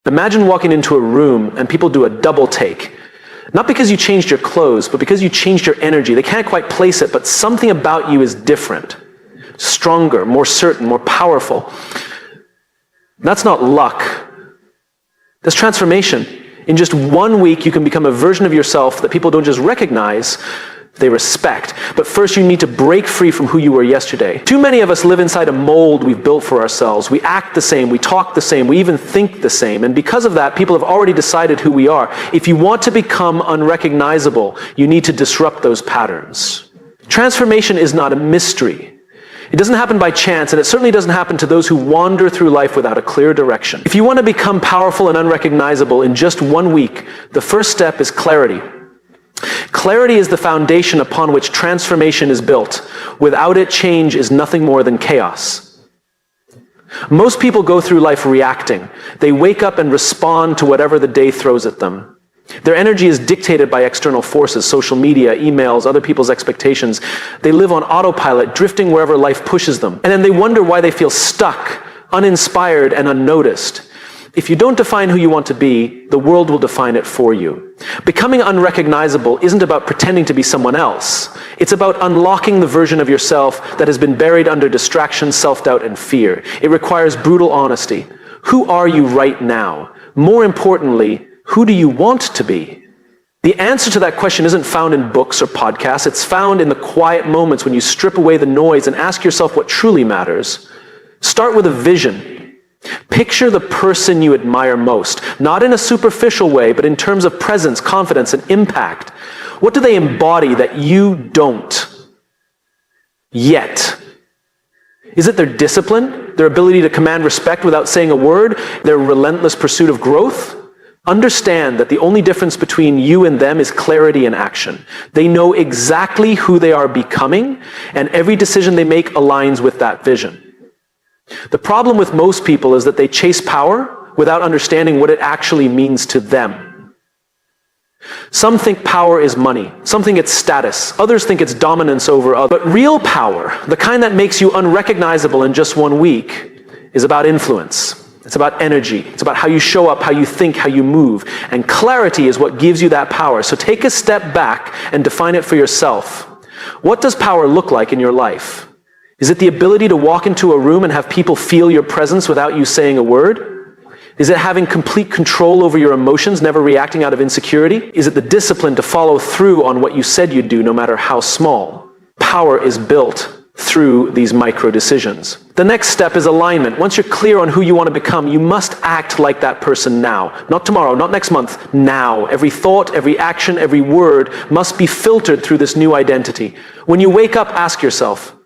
Imagine walking into a room and people do a double take. Not because you changed your clothes, but because you changed your energy. They can't quite place it, but something about you is different. Stronger, more certain, more powerful. That's not luck. That's transformation. In just 1 week, you can become a version of yourself that people don't just recognize, they respect. But first, you need to break free from who you were yesterday. Too many of us live inside a mold we've built for ourselves. We act the same, we talk the same, we even think the same. And because of that, people have already decided who we are. If you want to become unrecognizable, you need to disrupt those patterns. Transformation is not a mystery. It doesn't happen by chance, and it certainly doesn't happen to those who wander through life without a clear direction. If you want to become powerful and unrecognizable in just 1 week, the first step is clarity. Clarity is the foundation upon which transformation is built. Without it, change is nothing more than chaos. Most people go through life reacting. They wake up and respond to whatever the day throws at them. Their energy is dictated by external forces, social media, emails, other people's expectations. They live on autopilot, drifting wherever life pushes them. And then they wonder why they feel stuck, uninspired, and unnoticed. If you don't define who you want to be, the world will define it for you. Becoming unrecognizable isn't about pretending to be someone else. It's about unlocking the version of yourself that has been buried under distraction, self-doubt, and fear. It requires brutal honesty. Who are you right now? More importantly, who do you want to be? The answer to that question isn't found in books or podcasts. It's found in the quiet moments when you strip away the noise and ask yourself what truly matters. Start with a vision. Picture the person you admire most, not in a superficial way, but in terms of presence, confidence, and impact. What do they embody that you don't yet? Is it their discipline, their ability to command respect without saying a word, their relentless pursuit of growth? Understand that the only difference between you and them is clarity and action. They know exactly who they are becoming, and every decision they make aligns with that vision. The problem with most people is that they chase power without understanding what it actually means to them. Some think power is money. Some think it's status. Others think it's dominance over others. But real power, the kind that makes you unrecognizable in just 1 week, is about influence. It's about energy. It's about how you show up, how you think, how you move. And clarity is what gives you that power. So take a step back and define it for yourself. What does power look like in your life? Is it the ability to walk into a room and have people feel your presence without you saying a word? Is it having complete control over your emotions, never reacting out of insecurity? Is it the discipline to follow through on what you said you'd do, no matter how small? Power is built through these micro decisions. The next step is alignment. Once you're clear on who you want to become, you must act like that person now. Not tomorrow, not next month, now. Every thought, every action, every word must be filtered through this new identity. When you wake up, ask yourself,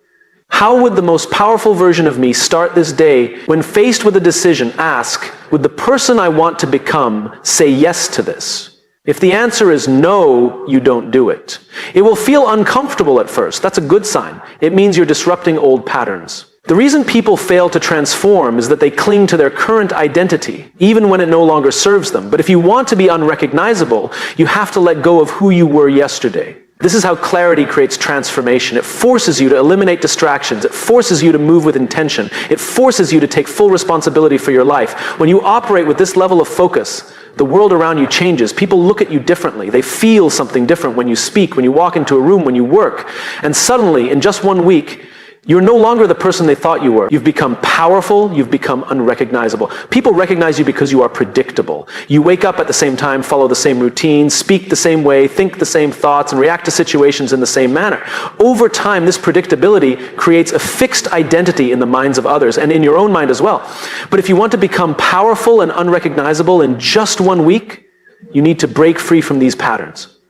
how would the most powerful version of me start this day? When faced with a decision, ask, would the person I want to become say yes to this? If the answer is no, you don't do it. It will feel uncomfortable at first. That's a good sign. It means you're disrupting old patterns. The reason people fail to transform is that they cling to their current identity, even when it no longer serves them. But if you want to be unrecognizable, you have to let go of who you were yesterday. This is how clarity creates transformation. It forces you to eliminate distractions. It forces you to move with intention. It forces you to take full responsibility for your life. When you operate with this level of focus, the world around you changes. People look at you differently. They feel something different when you speak, when you walk into a room, when you work. And suddenly, in just 1 week, you're no longer the person they thought you were. You've become powerful. You've become unrecognizable. People recognize you because you are predictable. You wake up at the same time, follow the same routine, speak the same way, think the same thoughts, and react to situations in the same manner. Over time, this predictability creates a fixed identity in the minds of others and in your own mind as well. But if you want to become powerful and unrecognizable in just 1 week, you need to break free from these patterns.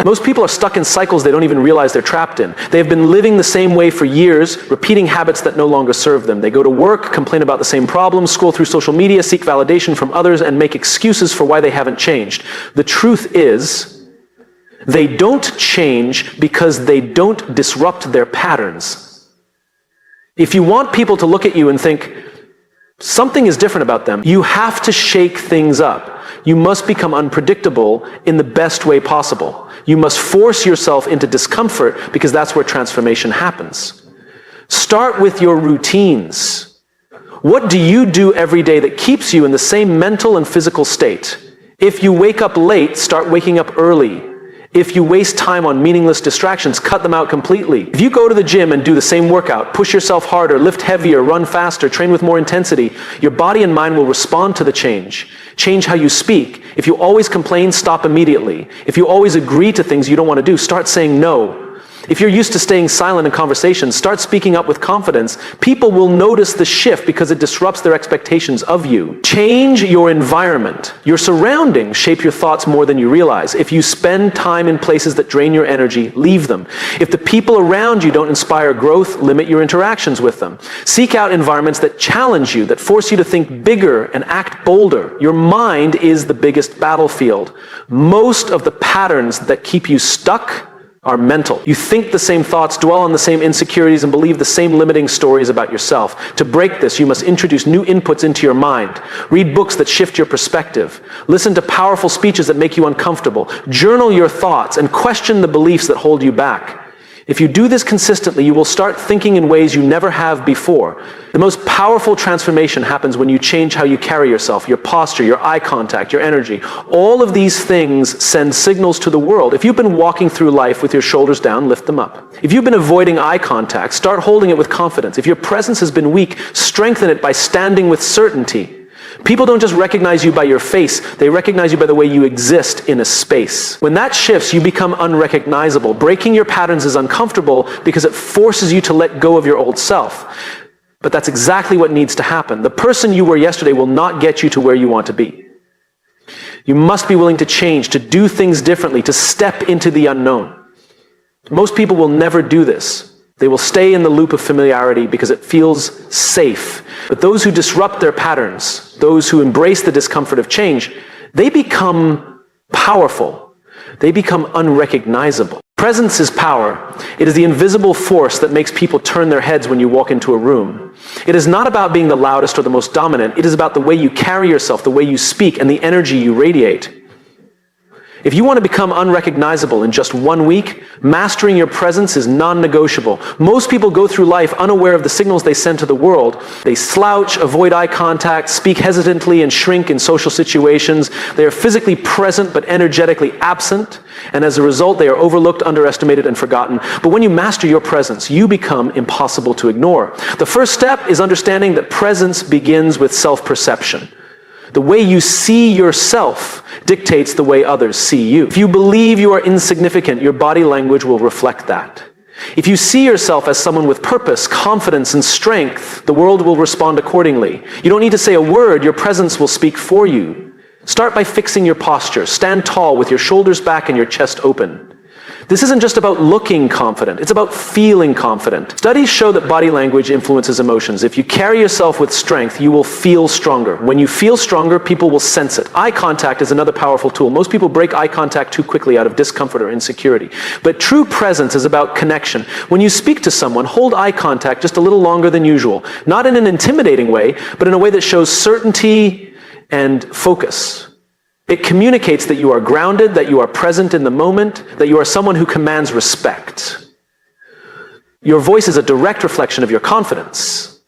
Most people are stuck in cycles they don't even realize they're trapped in. They have been living the same way for years, repeating habits that no longer serve them. They go to work, complain about the same problems, scroll through social media, seek validation from others, and make excuses for why they haven't changed. The truth is, they don't change because they don't disrupt their patterns. If you want people to look at you and think, something is different about them, you have to shake things up. You must become unpredictable in the best way possible. You must force yourself into discomfort because that's where transformation happens. Start with your routines. What do you do every day that keeps you in the same mental and physical state? If you wake up late, start waking up early. If you waste time on meaningless distractions, cut them out completely. If you go to the gym and do the same workout, push yourself harder, lift heavier, run faster, train with more intensity, your body and mind will respond to the change. Change how you speak. If you always complain, stop immediately. If you always agree to things you don't want to do, start saying no. If you're used to staying silent in conversations, start speaking up with confidence. People will notice the shift because it disrupts their expectations of you. Change your environment. Your surroundings shape your thoughts more than you realize. If you spend time in places that drain your energy, leave them. If the people around you don't inspire growth, limit your interactions with them. Seek out environments that challenge you, that force you to think bigger and act bolder. Your mind is the biggest battlefield. Most of the patterns that keep you stuck are mental. You think the same thoughts, dwell on the same insecurities, and believe the same limiting stories about yourself. To break this, you must introduce new inputs into your mind. Read books that shift your perspective. Listen to powerful speeches that make you uncomfortable. Journal your thoughts and question the beliefs that hold you back. If you do this consistently, you will start thinking in ways you never have before. The most powerful transformation happens when you change how you carry yourself, your posture, your eye contact, your energy. All of these things send signals to the world. If you've been walking through life with your shoulders down, lift them up. If you've been avoiding eye contact, start holding it with confidence. If your presence has been weak, strengthen it by standing with certainty. People don't just recognize you by your face, they recognize you by the way you exist in a space. When that shifts, you become unrecognizable. Breaking your patterns is uncomfortable because it forces you to let go of your old self. But that's exactly what needs to happen. The person you were yesterday will not get you to where you want to be. You must be willing to change, to do things differently, to step into the unknown. Most people will never do this. They will stay in the loop of familiarity because it feels safe. But those who disrupt their patterns, those who embrace the discomfort of change, they become powerful. They become unrecognizable. Presence is power. It is the invisible force that makes people turn their heads when you walk into a room. It is not about being the loudest or the most dominant. It is about the way you carry yourself, the way you speak, and the energy you radiate. If you want to become unrecognizable in just 1 week, mastering your presence is non-negotiable. Most people go through life unaware of the signals they send to the world. They slouch, avoid eye contact, speak hesitantly, and shrink in social situations. They are physically present but energetically absent, and as a result, they are overlooked, underestimated, and forgotten. But when you master your presence, you become impossible to ignore. The first step is understanding that presence begins with self-perception. The way you see yourself dictates the way others see you. If you believe you are insignificant, your body language will reflect that. If you see yourself as someone with purpose, confidence, and strength, the world will respond accordingly. You don't need to say a word, your presence will speak for you. Start by fixing your posture. Stand tall with your shoulders back and your chest open. This isn't just about looking confident, it's about feeling confident. Studies show that body language influences emotions. If you carry yourself with strength, you will feel stronger. When you feel stronger, people will sense it. Eye contact is another powerful tool. Most people break eye contact too quickly out of discomfort or insecurity. But true presence is about connection. When you speak to someone, hold eye contact just a little longer than usual. Not in an intimidating way, but in a way that shows certainty and focus. It communicates that you are grounded, that you are present in the moment, that you are someone who commands respect. Your voice is a direct reflection of your confidence.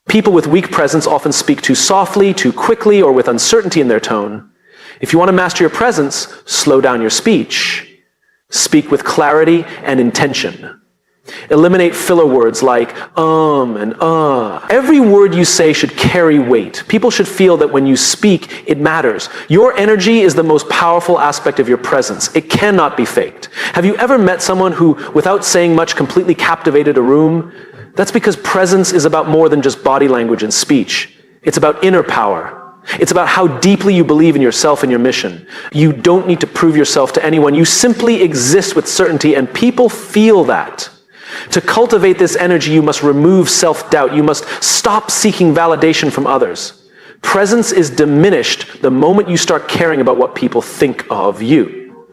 People with weak presence often speak too softly, too quickly, or with uncertainty in their tone. If you want to master your presence, slow down your speech. Speak with clarity and intention. Eliminate filler words like and Every word you say should carry weight. People should feel that when you speak, it matters. Your energy is the most powerful aspect of your presence. It cannot be faked. Have you ever met someone who, without saying much, completely captivated a room? That's because presence is about more than just body language and speech. It's about inner power. It's about how deeply you believe in yourself and your mission. You don't need to prove yourself to anyone. You simply exist with certainty, and people feel that. To cultivate this energy, you must remove self-doubt. You must stop seeking validation from others. Presence is diminished the moment you start caring about what people think of you.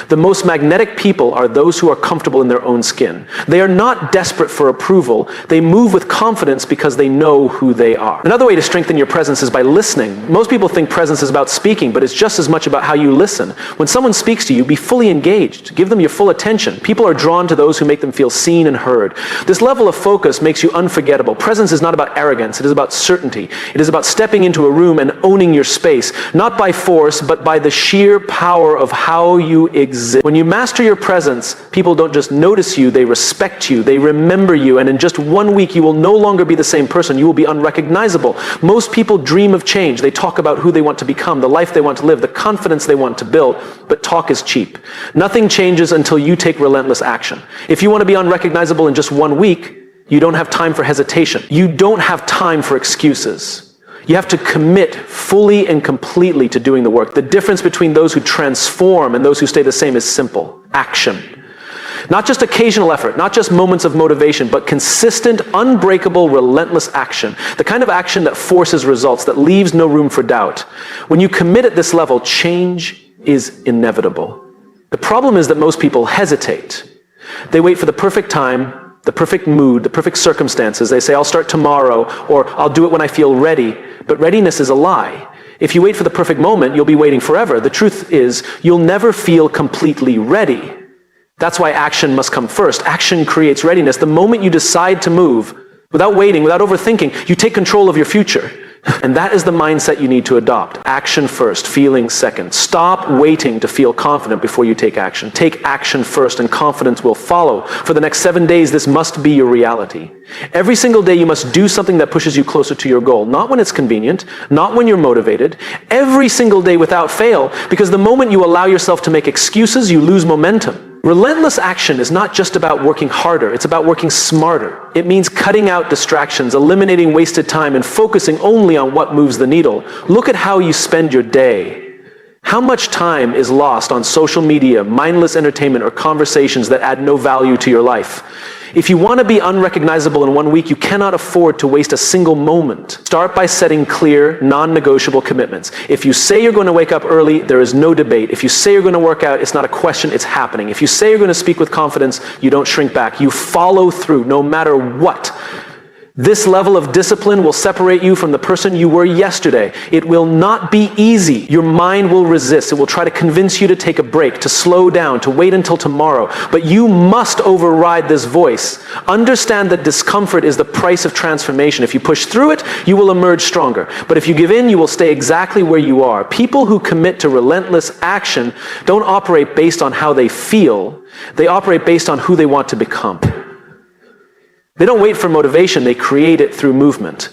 The most magnetic people are those who are comfortable in their own skin. They are not desperate for approval. They move with confidence because they know who they are. Another way to strengthen your presence is by listening. Most people think presence is about speaking, but it's just as much about how you listen. When someone speaks to you, be fully engaged. Give them your full attention. People are drawn to those who make them feel seen and heard. This level of focus makes you unforgettable. Presence is not about arrogance. It is about certainty. It is about stepping into a room and owning your space, not by force, but by the sheer power of how you exist. When you master your presence, people don't just notice you, they respect you, they remember you, and in just 1 week you will no longer be the same person. You will be unrecognizable. Most people dream of change. They talk about who they want to become, the life they want to live, the confidence they want to build, but talk is cheap. Nothing changes until you take relentless action. If you want to be unrecognizable in just 1 week, you don't have time for hesitation. You don't have time for excuses. You have to commit fully and completely to doing the work. The difference between those who transform and those who stay the same is simple: action. Not just occasional effort, not just moments of motivation, but consistent, unbreakable, relentless action. The kind of action that forces results, that leaves no room for doubt. When you commit at this level, change is inevitable. The problem is that most people hesitate. They wait for the perfect time, the perfect mood, the perfect circumstances. They say, I'll start tomorrow, or I'll do it when I feel ready. But readiness is a lie. If you wait for the perfect moment, you'll be waiting forever. The truth is, you'll never feel completely ready. That's why action must come first. Action creates readiness. The moment you decide to move, without waiting, without overthinking, you take control of your future. And that is the mindset you need to adopt. Action first, feeling second. Stop waiting to feel confident before you take action. Take action first and confidence will follow. For the next 7 days, this must be your reality. Every single day you must do something that pushes you closer to your goal. Not when it's convenient, not when you're motivated. Every single day without fail, because the moment you allow yourself to make excuses, you lose momentum. Relentless action is not just about working harder, it's about working smarter. It means cutting out distractions, eliminating wasted time, and focusing only on what moves the needle. Look at how you spend your day. How much time is lost on social media, mindless entertainment, or conversations that add no value to your life? If you want to be unrecognizable in 1 week, you cannot afford to waste a single moment. Start by setting clear, non-negotiable commitments. If you say you're going to wake up early, there is no debate. If you say you're going to work out, it's not a question, it's happening. If you say you're going to speak with confidence, you don't shrink back. You follow through no matter what. This level of discipline will separate you from the person you were yesterday. It will not be easy. Your mind will resist. It will try to convince you to take a break, to slow down, to wait until tomorrow. But you must override this voice. Understand that discomfort is the price of transformation. If you push through it, you will emerge stronger. But if you give in, you will stay exactly where you are. People who commit to relentless action don't operate based on how they feel. They operate based on who they want to become. They don't wait for motivation, they create it through movement.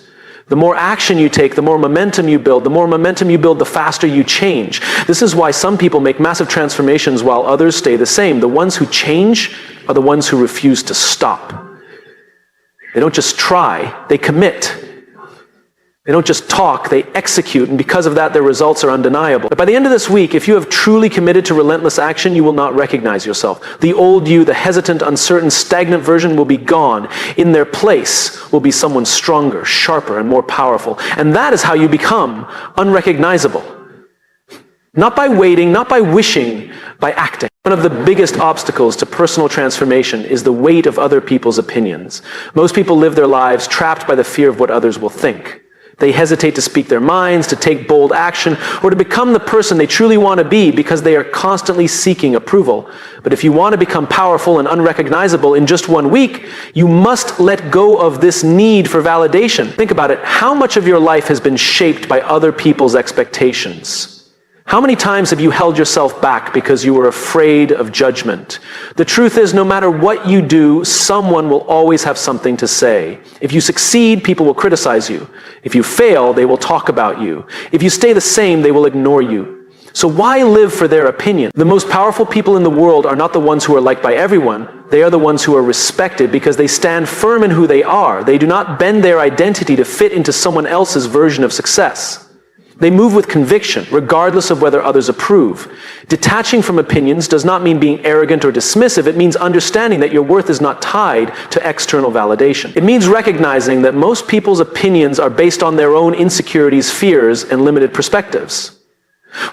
The more action you take, the more momentum you build. The more momentum you build, the faster you change. This is why some people make massive transformations while others stay the same. The ones who change are the ones who refuse to stop. They don't just try, they commit. They don't just talk, they execute, and because of that, their results are undeniable. But by the end of this week, if you have truly committed to relentless action, you will not recognize yourself. The old you, the hesitant, uncertain, stagnant version will be gone. In their place will be someone stronger, sharper, and more powerful. And that is how you become unrecognizable. Not by waiting, not by wishing, by acting. One of the biggest obstacles to personal transformation is the weight of other people's opinions. Most people live their lives trapped by the fear of what others will think. They hesitate to speak their minds, to take bold action, or to become the person they truly want to be because they are constantly seeking approval. But if you want to become powerful and unrecognizable in just 1 week, you must let go of this need for validation. Think about it. How much of your life has been shaped by other people's expectations? How many times have you held yourself back because you were afraid of judgment? The truth is, no matter what you do, someone will always have something to say. If you succeed, people will criticize you. If you fail, they will talk about you. If you stay the same, they will ignore you. So why live for their opinion? The most powerful people in the world are not the ones who are liked by everyone. They are the ones who are respected because they stand firm in who they are. They do not bend their identity to fit into someone else's version of success. They move with conviction, regardless of whether others approve. Detaching from opinions does not mean being arrogant or dismissive. It means understanding that your worth is not tied to external validation. It means recognizing that most people's opinions are based on their own insecurities, fears, and limited perspectives.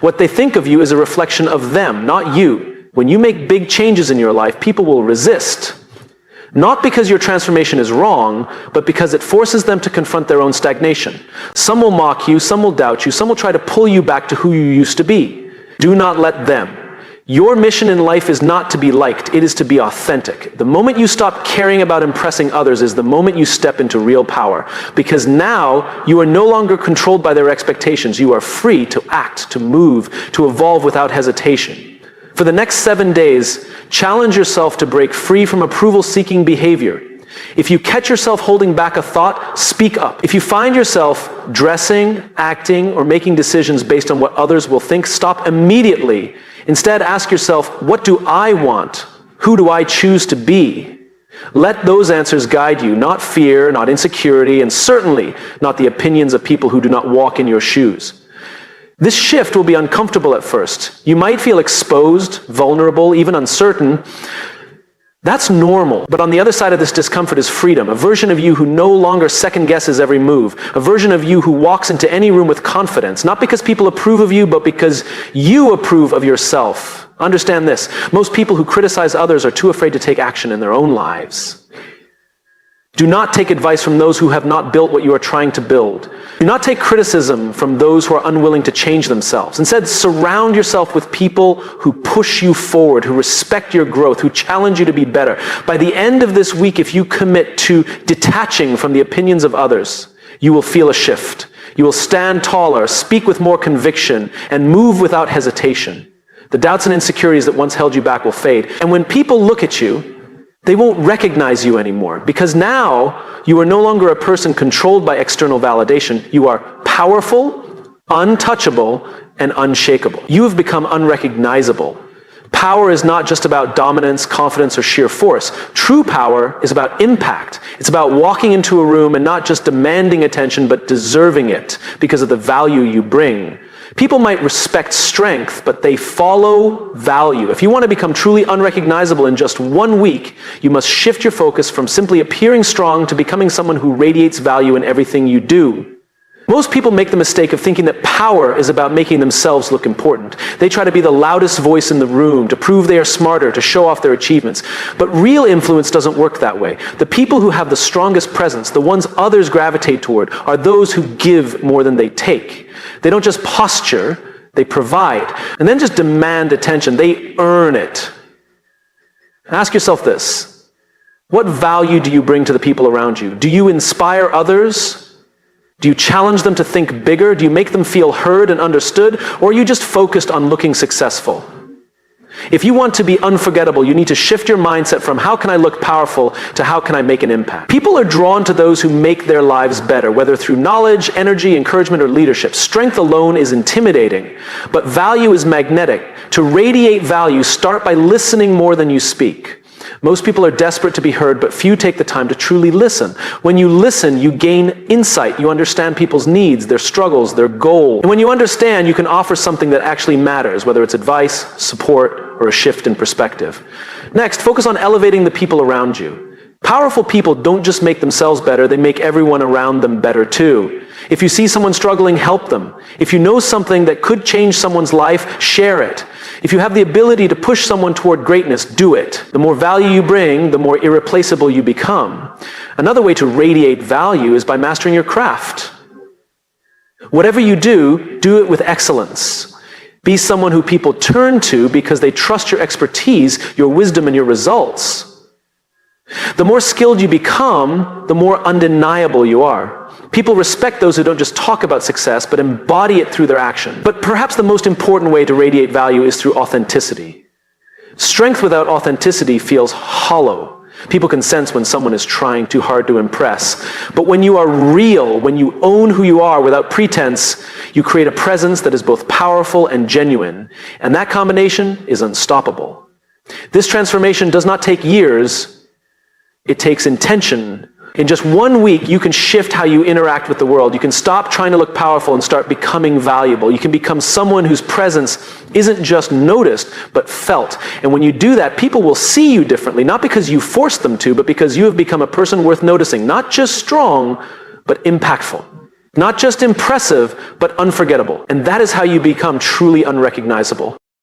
What they think of you is a reflection of them, not you. When you make big changes in your life, people will resist. Not because your transformation is wrong, but because it forces them to confront their own stagnation. Some will mock you, some will doubt you, some will try to pull you back to who you used to be. Do not let them. Your mission in life is not to be liked, it is to be authentic. The moment you stop caring about impressing others is the moment you step into real power. Because now you are no longer controlled by their expectations. You are free to act, to move, to evolve without hesitation. For the next 7 days, challenge yourself to break free from approval-seeking behavior. If you catch yourself holding back a thought, speak up. If you find yourself dressing, acting, or making decisions based on what others will think, stop immediately. Instead, ask yourself, what do I want? Who do I choose to be? Let those answers guide you, not fear, not insecurity, and certainly not the opinions of people who do not walk in your shoes. This shift will be uncomfortable at first. You might feel exposed, vulnerable, even uncertain. That's normal. But on the other side of this discomfort is freedom, a version of you who no longer second guesses every move, a version of you who walks into any room with confidence, not because people approve of you, but because you approve of yourself. Understand this. Most people who criticize others are too afraid to take action in their own lives. Do not take advice from those who have not built what you are trying to build. Do not take criticism from those who are unwilling to change themselves. Instead, surround yourself with people who push you forward, who respect your growth, who challenge you to be better. By the end of this week, if you commit to detaching from the opinions of others, you will feel a shift. You will stand taller, speak with more conviction, and move without hesitation. The doubts and insecurities that once held you back will fade. And when people look at you, they won't recognize you anymore, because now you are no longer a person controlled by external validation. You are powerful, untouchable, and unshakable. You have become unrecognizable. Power is not just about dominance, confidence, or sheer force. True power is about impact. It's about walking into a room and not just demanding attention, but deserving it because of the value you bring. People might respect strength, but they follow value. If you want to become truly unrecognizable in just 1 week, you must shift your focus from simply appearing strong to becoming someone who radiates value in everything you do. Most people make the mistake of thinking that power is about making themselves look important. They try to be the loudest voice in the room, to prove they are smarter, to show off their achievements. But real influence doesn't work that way. The people who have the strongest presence, the ones others gravitate toward, are those who give more than they take. They don't just posture, they provide. And then just demand attention. They earn it. Ask yourself this. What value do you bring to the people around you? Do you inspire others? Do you challenge them to think bigger? Do you make them feel heard and understood? Or are you just focused on looking successful? If you want to be unforgettable, you need to shift your mindset from how can I look powerful to how can I make an impact. People are drawn to those who make their lives better, whether through knowledge, energy, encouragement, or leadership. Strength alone is intimidating, but value is magnetic. To radiate value, start by listening more than you speak. Most people are desperate to be heard, but few take the time to truly listen. When you listen, you gain insight. You understand people's needs, their struggles, their goals. And when you understand, you can offer something that actually matters, whether it's advice, support, or a shift in perspective. Next, focus on elevating the people around you. Powerful people don't just make themselves better, they make everyone around them better too. If you see someone struggling, help them. If you know something that could change someone's life, share it. If you have the ability to push someone toward greatness, do it. The more value you bring, the more irreplaceable you become. Another way to radiate value is by mastering your craft. Whatever you do, do it with excellence. Be someone who people turn to because they trust your expertise, your wisdom, and your results. The more skilled you become, the more undeniable you are. People respect those who don't just talk about success, but embody it through their action. But perhaps the most important way to radiate value is through authenticity. Strength without authenticity feels hollow. People can sense when someone is trying too hard to impress. But when you are real, when you own who you are without pretense, you create a presence that is both powerful and genuine. And that combination is unstoppable. This transformation does not take years. It takes intention. In just 1 week, you can shift how you interact with the world. You can stop trying to look powerful and start becoming valuable. You can become someone whose presence isn't just noticed, but felt. And when you do that, people will see you differently, not because you forced them to, but because you have become a person worth noticing. Not just strong, but impactful. Not just impressive, but unforgettable. And that is how you become truly unrecognizable.